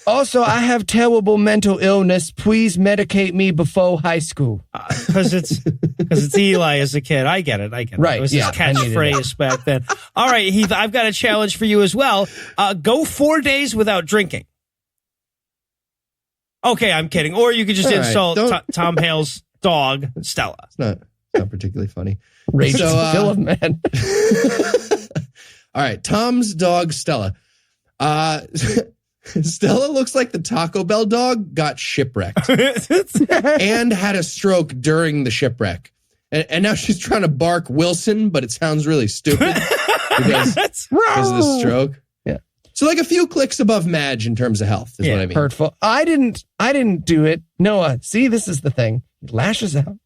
Also, I have terrible mental illness. Please medicate me before high school. Because it's Eli as a kid. I get it. Right, It was yeah, his catchphrase back then. All right, Heath, I've got a challenge for you as well. Go 4 days without drinking. Okay, I'm kidding. Or you could just insult Tom Hale's dog, Stella. It's not particularly funny. Rage kill him, man. All right, Tom's dog, Stella. Stella looks like the Taco Bell dog got shipwrecked and had a stroke during the shipwreck. And now she's trying to bark Wilson, but it sounds really stupid because of the stroke. Yeah. So like a few clicks above Madge in terms of health is what I mean. Hurtful. I didn't do it. Noah, see, this is the thing. He lashes out.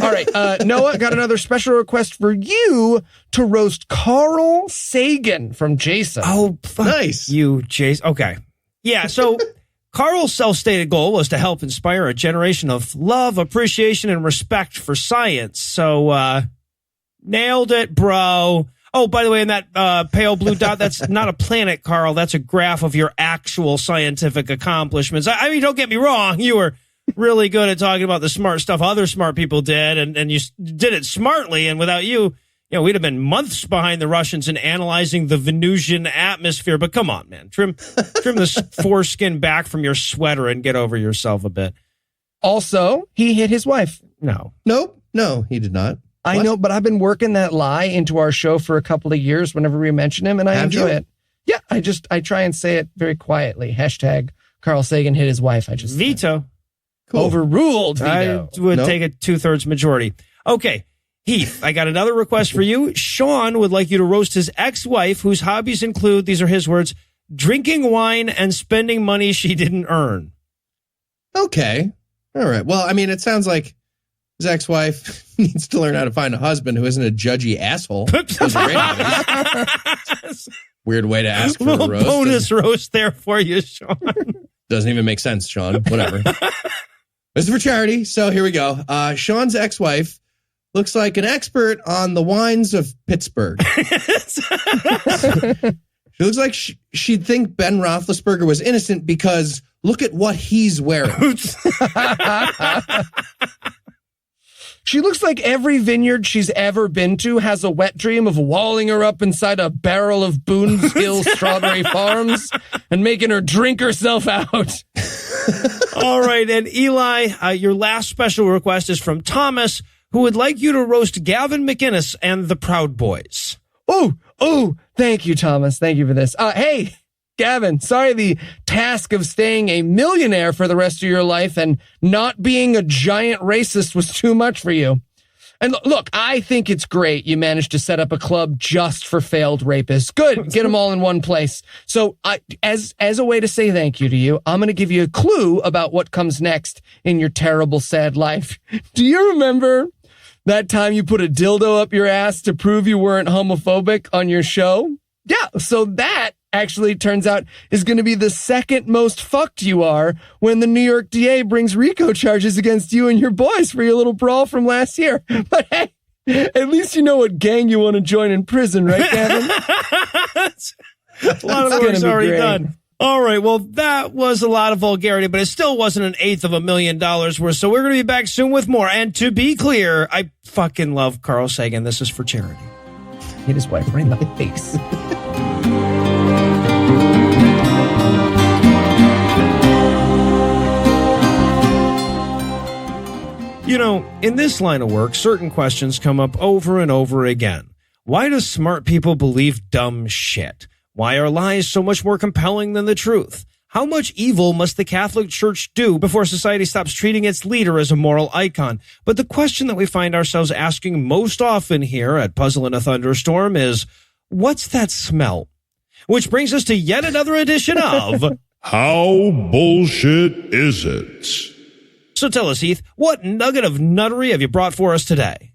All right. Noah, got another special request for you to roast Carl Sagan from Jason. Oh, fuck nice. You, Jason. Okay. Yeah, so Carl's self-stated goal was to help inspire a generation of love, appreciation, and respect for science. So, nailed it, bro. Oh, by the way, in that pale blue dot, that's not a planet, Carl. That's a graph of your actual scientific accomplishments. I mean, don't get me wrong. You were really good at talking about the smart stuff other smart people did, and you did it smartly, and without you, we'd have been months behind the Russians in analyzing the Venusian atmosphere. But come on, man. Trim the foreskin back from your sweater and get over yourself a bit. Also, he hit his wife. No, he did not. I know, but I've been working that lie into our show for a couple of years whenever we mention him, and I enjoy it. Yeah, I try and say it very quietly. Hashtag Carl Sagan hit his wife. I just veto. Cool. Overruled veto. I would take a 2/3 majority. Okay. Heath, I got another request for you. Sean would like you to roast his ex-wife, whose hobbies include, these are his words, drinking wine and spending money she didn't earn. Okay. All right. Well, I mean, it sounds like his ex-wife needs to learn how to find a husband who isn't a judgy asshole. Those are great hobbies. Weird way to ask for a roast. Bonus roast there for you, Sean. Doesn't even make sense, Sean. Whatever. This is for charity, so here we go. Sean's ex-wife looks like an expert on the wines of Pittsburgh. She looks like she'd think Ben Roethlisberger was innocent because look at what he's wearing. She looks like every vineyard she's ever been to has a wet dream of walling her up inside a barrel of Boone's Hill Strawberry Farms and making her drink herself out. All right, and Eli, your last special request is from Thomas, who would like you to roast Gavin McInnes and the Proud Boys. Oh, thank you, Thomas. Thank you for this. Hey, Gavin, sorry the task of staying a millionaire for the rest of your life and not being a giant racist was too much for you. And look, I think it's great you managed to set up a club just for failed rapists. Good. Get them all in one place. So as a way to say thank you to you, I'm going to give you a clue about what comes next in your terrible, sad life. Do you remember that time you put a dildo up your ass to prove you weren't homophobic on your show? Yeah, so that actually turns out is going to be the second most fucked you are when the New York DA brings RICO charges against you and your boys for your little brawl from last year. But hey, at least you know what gang you want to join in prison, right, Gavin? A lot of the work's already done. All right, well, that was a lot of vulgarity, but it still wasn't an eighth of $1,000,000 worth, so we're going to be back soon with more. And to be clear, I fucking love Carl Sagan. This is for charity. Hit his wife right in the face. in this line of work, certain questions come up over and over again. Why do smart people believe dumb shit? Why are lies so much more compelling than the truth? How much evil must the Catholic Church do before society stops treating its leader as a moral icon? But the question that we find ourselves asking most often here at Puzzle in a Thunderstorm is, what's that smell? Which brings us to yet another edition of How bullshit is it? So tell us, Heath, what nugget of nuttery have you brought for us today?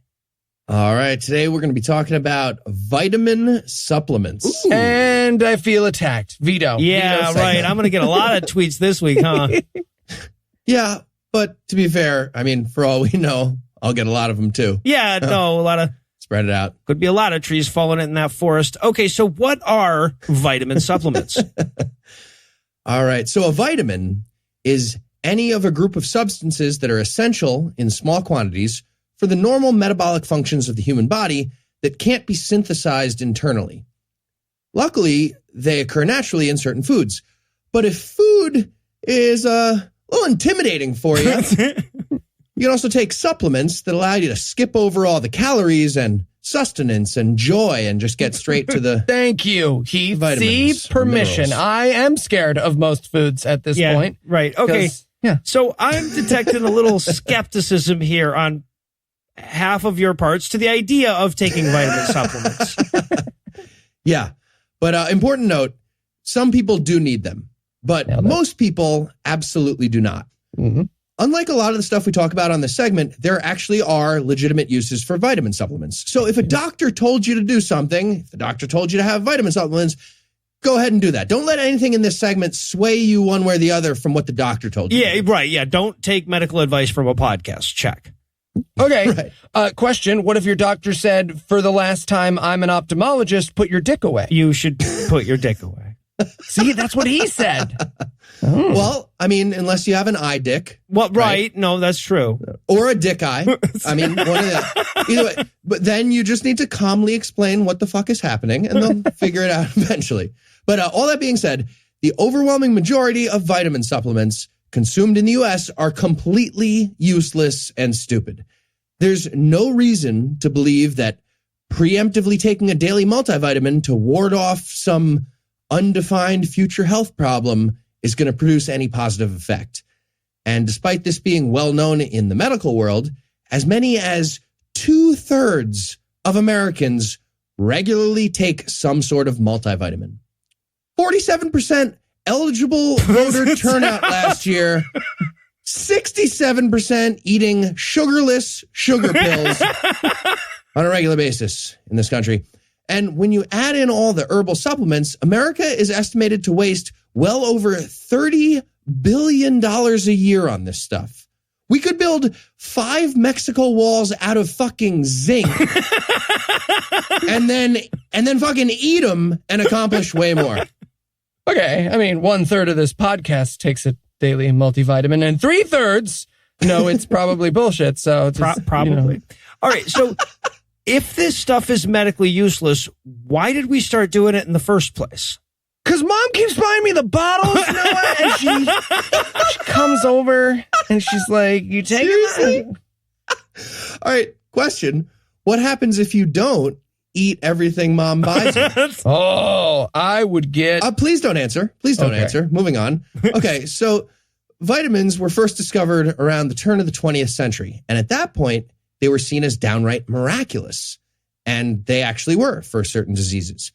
All right, today we're going to be talking about vitamin supplements. Ooh. And I feel attacked. Veto. Yeah, Veto right. I'm going to get a lot of tweets this week, huh? Yeah, but to be fair, I mean, for all we know, I'll get a lot of them too. Yeah, no, a lot of... Spread it out. Could be a lot of trees falling in that forest. Okay, so what are vitamin supplements? All right, so a vitamin is any of a group of substances that are essential in small quantities for the normal metabolic functions of the human body that can't be synthesized internally. Luckily, they occur naturally in certain foods. But if food is a little intimidating for you, you can also take supplements that allow you to skip over all the calories and sustenance and joy and just get straight to the Thank you, Heath. vitamins. See, permission. Minerals. I am scared of most foods at this point. Right. Okay. Yeah. So I'm detecting a little skepticism here on half of your parts to the idea of taking vitamin supplements. Yeah. But important note, some people do need them, but most people absolutely do not. Mm-hmm. Unlike a lot of the stuff we talk about on this segment, there actually are legitimate uses for vitamin supplements. So if a doctor told you to do something, if the doctor told you to have vitamin supplements, go ahead and do that. Don't let anything in this segment sway you one way or the other from what the doctor told you. Yeah, right. Yeah, don't take medical advice from a podcast. Check. Okay. Right. Question. What if your doctor said, for the last time, I'm an ophthalmologist, put your dick away? You should put your dick away. See, that's what he said. Oh. Well, I mean, unless you have an eye dick. Well, right. No, that's true. Or a dick eye. I mean, one of that. Either way. But then you just need to calmly explain what the fuck is happening, and they'll figure it out eventually. But all that being said, the overwhelming majority of vitamin supplements consumed in the U.S. are completely useless and stupid. There's no reason to believe that preemptively taking a daily multivitamin to ward off some undefined future health problem is going to produce any positive effect. And despite this being well known in the medical world, as many as 2/3 of Americans regularly take some sort of multivitamin. 47% eligible voter turnout last year. 67% eating sugarless sugar pills on a regular basis in this country. And when you add in all the herbal supplements, America is estimated to waste well over $30 billion a year on this stuff. We could build 5 Mexico walls out of fucking zinc and then fucking eat them and accomplish way more. Okay. I mean, 1/3 of this podcast takes a daily multivitamin, and 3/3 no, it's probably bullshit. So it's probably. All right. So if this stuff is medically useless, why did we start doing it in the first place? Because Mom keeps buying me the bottles, Noah, and she comes over and she's like, you take it? All right, question. What happens if you don't eat everything Mom buys you? Oh, I would get... Please don't answer. Please don't answer. Moving on. Okay, so vitamins were first discovered around the turn of the 20th century. And at that point, they were seen as downright miraculous. And they actually were for certain diseases.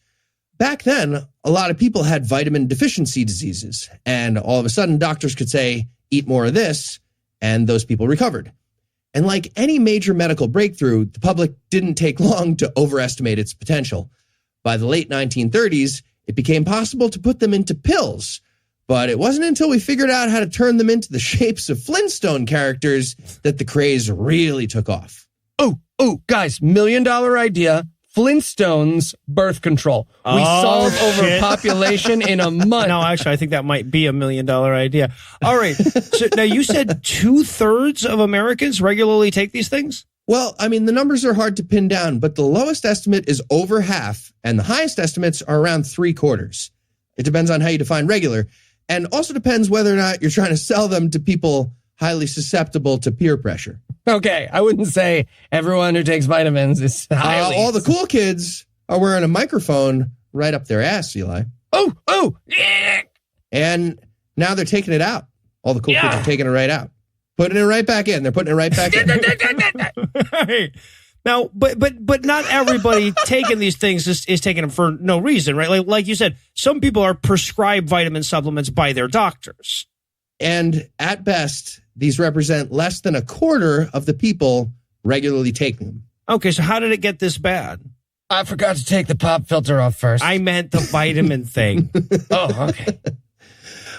Back then, a lot of people had vitamin deficiency diseases, and all of a sudden doctors could say, eat more of this, and those people recovered. And like any major medical breakthrough, the public didn't take long to overestimate its potential. By the late 1930s, it became possible to put them into pills, but it wasn't until we figured out how to turn them into the shapes of Flintstone characters that the craze really took off. Oh, guys, $1 million idea. Flintstones birth control. We solve overpopulation in a month. No, actually, I think that might be $1 million idea. All right. So now you said 2/3 of Americans regularly take these things? Well, I mean, the numbers are hard to pin down, but the lowest estimate is over half, and the highest estimates are around 3/4. It depends on how you define regular, and also depends whether or not you're trying to sell them to people highly susceptible to peer pressure. Okay, I wouldn't say everyone who takes vitamins is highly. All the cool kids are wearing a microphone right up their ass, Eli. Oh, yeah. And now they're taking it out. All the cool kids are taking it right out. Putting it right back in. They're putting it right back in. Hey. Now, but not everybody taking these things is taking them for no reason, right? Like you said, some people are prescribed vitamin supplements by their doctors. And at best, these represent less than a quarter of the people regularly taking them. Okay, so how did it get this bad? I forgot to take the pop filter off first. I meant the vitamin thing. Oh, okay.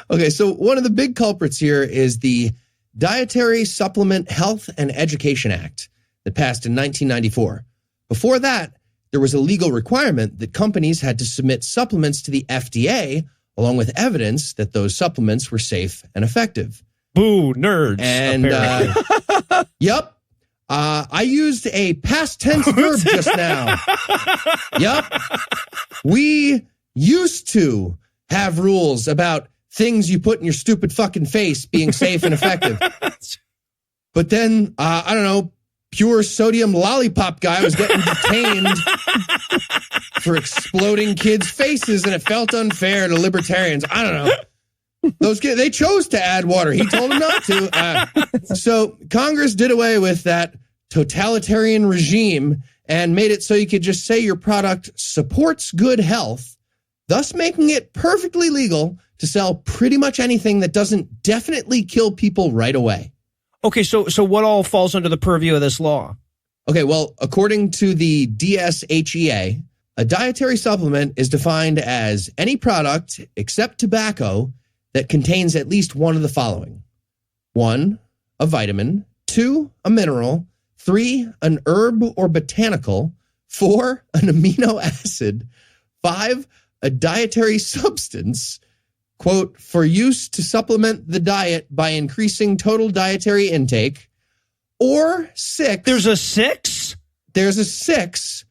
Okay, so one of the big culprits here is the Dietary Supplement Health and Education Act that passed in 1994. Before that, there was a legal requirement that companies had to submit supplements to the FDA along with evidence that those supplements were safe and effective. Boo, nerds. And, yep. I used a past tense verb just now. Yep. We used to have rules about things you put in your stupid fucking face being safe and effective. But then, I don't know, pure sodium lollipop guy was getting detained for exploding kids' faces, and it felt unfair to libertarians. I don't know. Those kids, they chose to add water. He told them not to. So Congress did away with that totalitarian regime and made it so you could just say your product supports good health, thus making it perfectly legal to sell pretty much anything that doesn't definitely kill people right away. Okay, so what all falls under the purview of this law? Okay, well, according to the DSHEA, a dietary supplement is defined as any product except tobacco that contains at least one of the following. 1, a vitamin. 2, a mineral. 3, an herb or botanical. 4, an amino acid. 5, a dietary substance, quote, for use to supplement the diet by increasing total dietary intake. Or 6. There's a 6? There's a 6.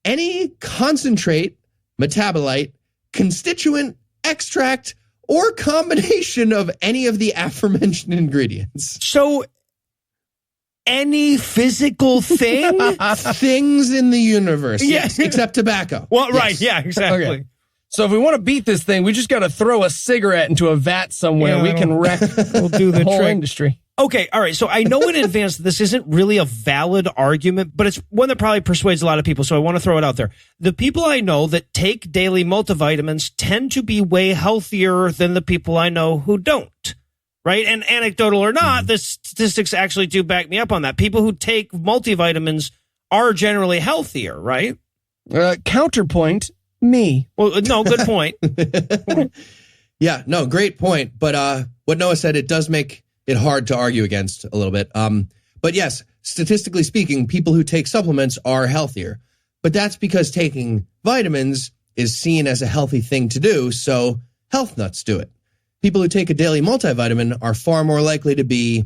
Any concentrate, metabolite, constituent, extract, or combination of any of the aforementioned ingredients. So any physical thing? Things in the universe. Yes, except tobacco. Well, yes. Right, yeah, exactly. Okay. So if we want to beat this thing, we just got to throw a cigarette into a vat somewhere. Yeah, we can wreck we'll do the whole trick. industry. Okay, all right. So I know in advance that this isn't really a valid argument, but it's one that probably persuades a lot of people. So I want to throw it out there. The people I know that take daily multivitamins tend to be way healthier than the people I know who don't. Right? And anecdotal or not, the statistics actually do back me up on that. People who take multivitamins are generally healthier, right? Counterpoint, me. Well, no, good point. Yeah, no, great point. But what Noah said, it does make it hard to argue against a little bit. But yes, statistically speaking, people who take supplements are healthier. But that's because taking vitamins is seen as a healthy thing to do, so health nuts do it. People who take a daily multivitamin are far more likely to be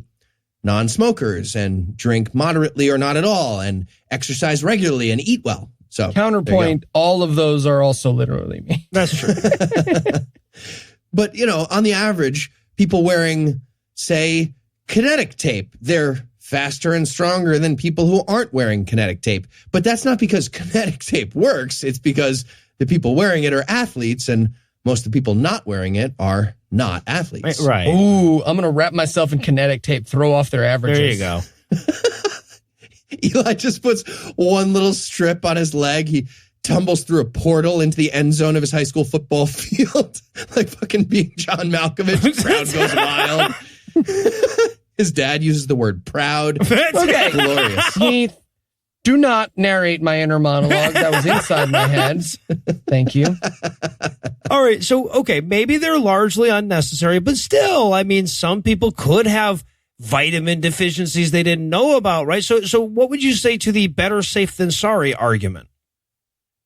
non-smokers and drink moderately or not at all and exercise regularly and eat well. So counterpoint, all of those are also literally me. That's true. But, you know, on the average, people wearing, say, kinetic tape, they're faster and stronger than people who aren't wearing kinetic tape. But that's not because kinetic tape works. It's because the people wearing it are athletes, and most of the people not wearing it are not athletes. Right. Ooh, I'm going to wrap myself in kinetic tape, throw off their averages. There you go. Eli just puts one little strip on his leg. He tumbles through a portal into the end zone of his high school football field, like fucking being John Malkovich. Crowd goes wild. His dad uses the word proud. Okay. Glorious. Keith, do not narrate my inner monologue. That was inside my head. Thank you. All right. So, okay, maybe they're largely unnecessary, but still, I mean, some people could have vitamin deficiencies they didn't know about, right? So what would you say to the better safe than sorry argument?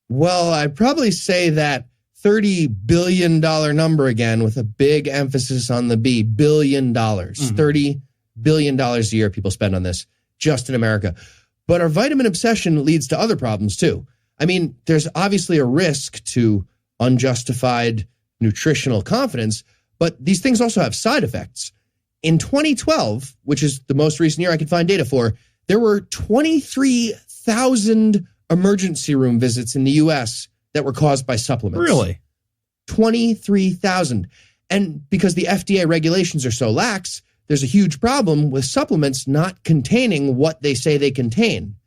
Well, I'd probably say that $30 billion number again, with a big emphasis on the B, billion dollars. $30 billion a year people spend on this just in America. But our vitamin obsession leads to other problems too. I mean, there's obviously a risk to unjustified nutritional confidence, but these things also have side effects. In 2012, which is the most recent year I could find data for, there were 23,000 emergency room visits in the U.S. that were caused by supplements. Really? 23,000. And because the FDA regulations are so lax, there's a huge problem with supplements not containing what they say they contain,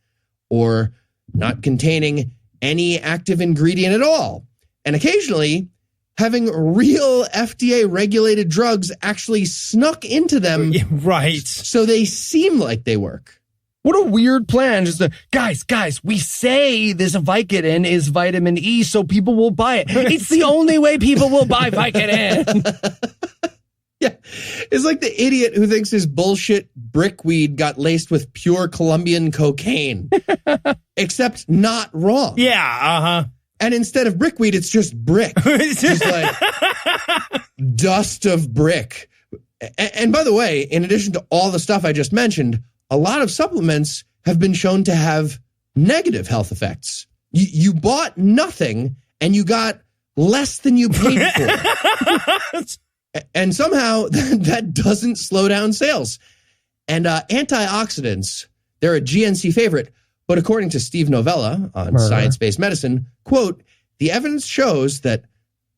or not containing any active ingredient at all. And occasionally, having real FDA-regulated drugs actually snuck into them. Right. So they seem like they work. What a weird plan. Just guys, we say this Vicodin is vitamin E so people will buy it. It's the only way people will buy Vicodin. Yeah. It's like the idiot who thinks his bullshit brickweed got laced with pure Colombian cocaine. Except not wrong. Yeah, uh-huh. And instead of brickweed, it's just brick. Just like dust of brick. And by the way, in addition to all the stuff I just mentioned, a lot of supplements have been shown to have negative health effects. You bought nothing and you got less than you paid for. And somehow that doesn't slow down sales. And antioxidants, they're a GNC favorite. But according to Steve Novella on Science-Based Medicine, quote, the evidence shows that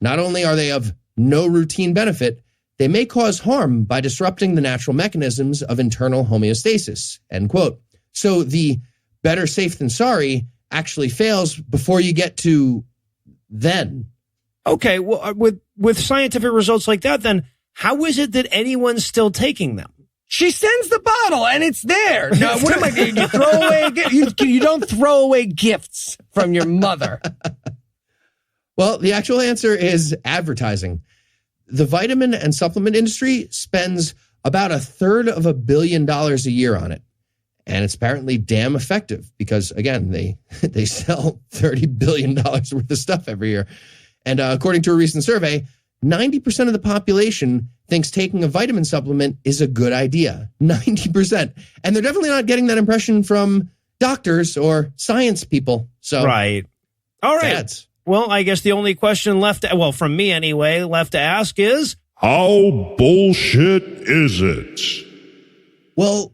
not only are they of no routine benefit, they may cause harm by disrupting the natural mechanisms of internal homeostasis, end quote. So the better safe than sorry actually fails before you get to then. Okay, well, with scientific results like that, then how is it that anyone's still taking them? She sends the bottle and it's there. No, what am I doing? You throw away you don't throw away gifts from your mother. Well, the actual answer is advertising. The vitamin and supplement industry spends about $350 million a year on it. And it's apparently damn effective because, again, they sell $30 billion worth of stuff every year. And according to a recent survey, 90% of the population thinks taking a vitamin supplement is a good idea. 90%. And they're definitely not getting that impression from doctors or science people. So, right. All right. Dads. Well, I guess the only question left, well, from me anyway, left to ask is, how bullshit is it? Well,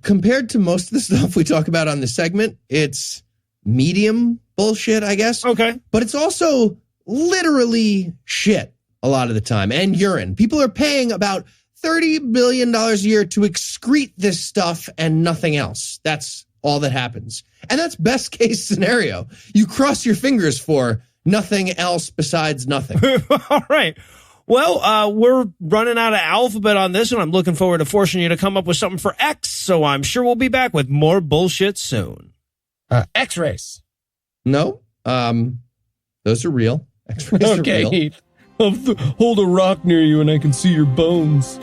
compared to most of the stuff we talk about on this segment, it's medium bullshit, I guess. Okay. But it's also literally shit a lot of the time, and urine. People are paying about $30 billion a year to excrete this stuff and nothing else. That's all that happens. And that's best case scenario. You cross your fingers for nothing else besides nothing. All right. Well, we're running out of alphabet on this, and I'm looking forward to forcing you to come up with something for X, so I'm sure we'll be back with more bullshit soon. X-rays. No, those are real. X-rays are real. Heath. I'll hold a rock near you and I can see your bones.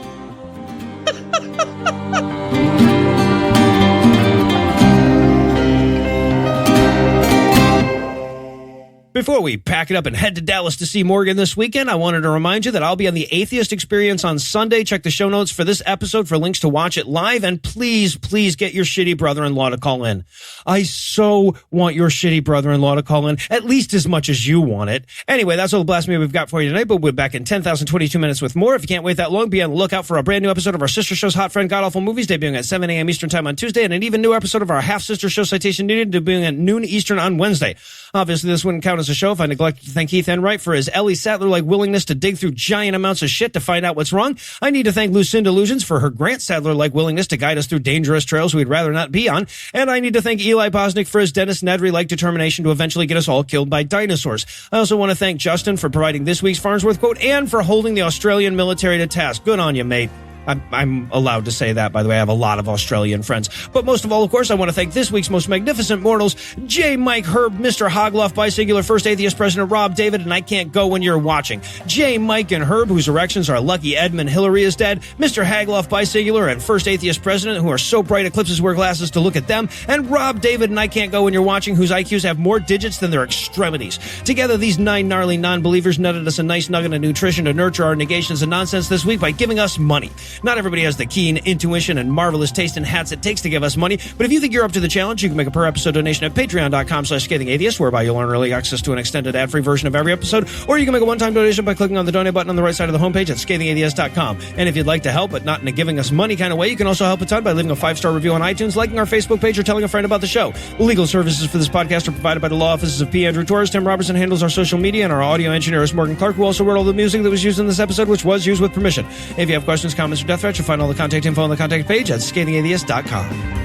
Before we pack it up and head to Dallas to see Morgan this weekend, I wanted to remind you that I'll be on the Atheist Experience on Sunday. Check the show notes for this episode for links to watch it live. And please, please get your shitty brother-in-law to call in. I so want your shitty brother-in-law to call in, at least as much as you want it. Anyway, that's all the blasphemy we've got for you tonight, but we're back in 10,022 minutes with more. If you can't wait that long, be on the lookout for a brand new episode of our sister show's Hot Friend God Awful Movies, debuting at 7 a.m. Eastern Time on Tuesday, and an even new episode of our half-sister show Citation Needed, debuting at noon Eastern on Wednesday. Obviously, this wouldn't count as a show if I neglected to thank Heath Enright for his Ellie Sattler-like willingness to dig through giant amounts of shit to find out what's wrong. I need to thank Lucinda Lugeons for her Grant Sadler-like willingness to guide us through dangerous trails we'd rather not be on. And I need to thank Eli Bosnick for his Dennis Nedry-like determination to eventually get us all killed by dinosaurs. I also want to thank Justin for providing this week's Farnsworth quote and for holding the Australian military to task. Good on you, mate. I'm allowed to say that, by the way. I have a lot of Australian friends. But most of all, of course, I want to thank this week's most magnificent mortals, J. Mike Herb, Mr. Hogloff, Bisingular, First Atheist President Rob David, and I Can't Go When You're Watching. J. Mike and Herb, whose erections are lucky Edmund Hillary is dead, Mr. Hagloff, Bisingular, and First Atheist President, who are so bright eclipses wear glasses to look at them, and Rob David and I Can't Go When You're Watching, whose IQs have more digits than their extremities. Together, these 9 gnarly non-believers nutted us a nice nugget of nutrition to nurture our negations and nonsense this week by giving us money. Not everybody has the keen intuition and marvelous taste in hats it takes to give us money, but if you think you're up to the challenge, you can make a per-episode donation at patreon.com/Scathing Atheist, whereby you'll earn early access to an extended ad-free version of every episode, or you can make a one-time donation by clicking on the donate button on the right side of the homepage at scathingatheist.com. And if you'd like to help, but not in a giving us money kind of way, you can also help a ton by leaving a 5-star review on iTunes, liking our Facebook page, or telling a friend about the show. Legal services for this podcast are provided by the law offices of P. Andrew Torres. Tim Robertson handles our social media, and our audio engineer is Morgan Clark, who also wrote all the music that was used in this episode, which was used with permission. If you have questions, comments, or death threats, you'll find all the contact info on the contact page at scathingatheist.com.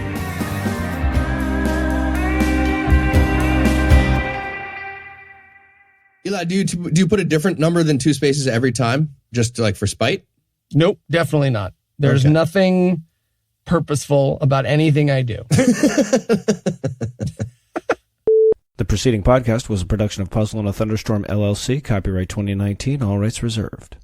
Eli, do you put a different number than 2 spaces every time, just like for spite? Nope, definitely not. There's nothing purposeful about anything I do. The preceding podcast was a production of Puzzle and a Thunderstorm, LLC, copyright 2019, all rights reserved.